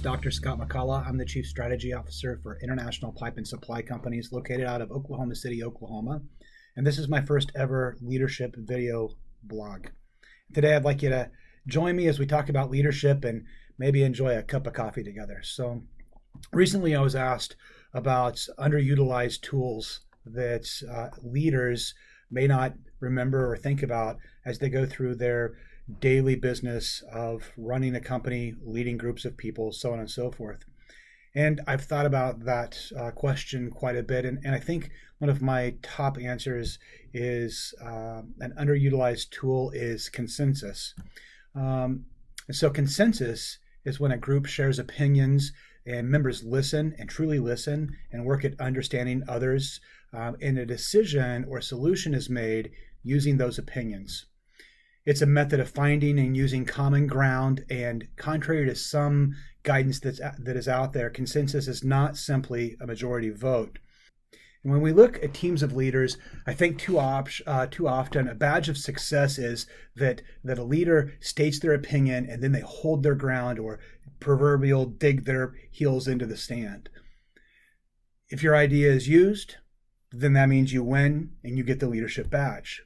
Dr. Scott McCalla. I'm the Chief Strategy Officer for International Pipe and Supply Companies located out of Oklahoma City, Oklahoma. And this is my first ever leadership video blog. Today, I'd like you to join me as we talk about leadership and maybe enjoy a cup of coffee together. So recently I was asked about underutilized tools that leaders may not remember or think about as they go through their daily business of running a company, leading groups of people, so on and so forth. And I've thought about that question quite a bit. And I think one of my top answers is an underutilized tool is consensus. So consensus is when a group shares opinions and members listen and truly listen and work at understanding others, and a decision or solution is made using those opinions. It's a method of finding and using common ground, and contrary to some guidance that is out there, consensus is not simply a majority vote. And when we look at teams of leaders, I think too often a badge of success is that a leader states their opinion and then they hold their ground, or proverbial dig their heels into the sand. If your idea is used, then that means you win and you get the leadership badge.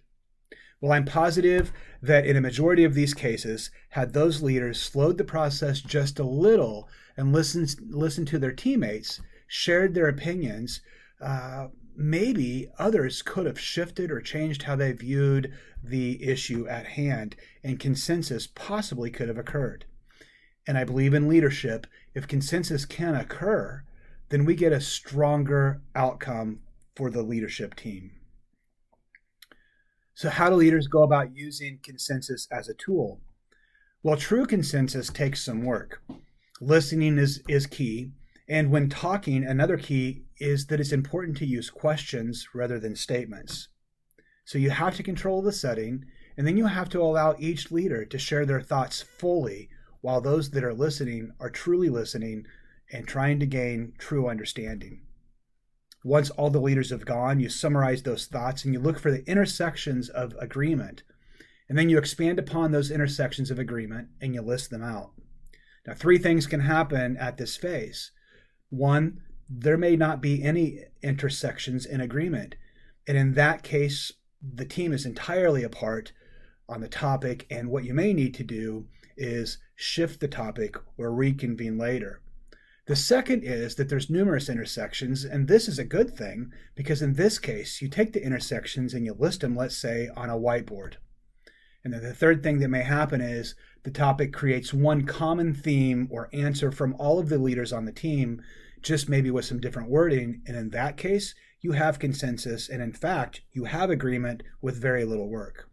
Well, I'm positive that in a majority of these cases, had those leaders slowed the process just a little and listened to their teammates, shared their opinions, maybe others could have shifted or changed how they viewed the issue at hand, and consensus possibly could have occurred. And I believe in leadership, if consensus can occur, then we get a stronger outcome for the leadership team. So how do leaders go about using consensus as a tool? Well, true consensus takes some work. Listening is key. And when talking, another key is that it's important to use questions rather than statements. So you have to control the setting, and then you have to allow each leader to share their thoughts fully, while those that are listening are truly listening and trying to gain true understanding. Once all the leaders have gone, you summarize those thoughts and you look for the intersections of agreement. And then you expand upon those intersections of agreement and you list them out. Now, three things can happen at this phase. One, there may not be any intersections in agreement. And in that case, the team is entirely apart on the topic. And what you may need to do is shift the topic or reconvene later. The second is that there's numerous intersections, and this is a good thing because in this case, you take the intersections and you list them, let's say, on a whiteboard. And then the third thing that may happen is the topic creates one common theme or answer from all of the leaders on the team, just maybe with some different wording. And in that case, you have consensus, and in fact, you have agreement with very little work.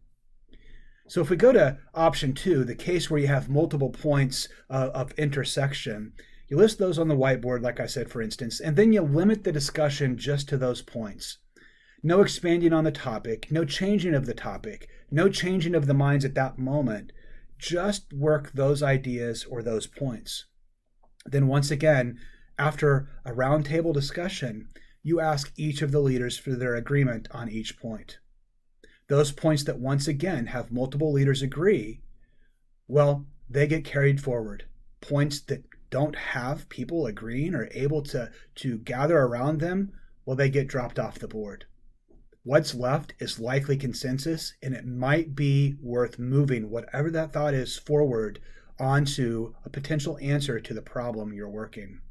So if we go to option 2, the case where you have multiple points of intersection, you list those on the whiteboard, like I said, for instance, and then you limit the discussion just to those points. No expanding on the topic, no changing of the topic, no changing of the minds at that moment. Just work those ideas or those points. Then once again, after a roundtable discussion, you ask each of the leaders for their agreement on each point. Those points that once again have multiple leaders agree, well, they get carried forward. Points that don't have people agreeing or able to gather around them, well, they get dropped off the board. What's left is likely consensus, and it might be worth moving whatever that thought is forward onto a potential answer to the problem you're working.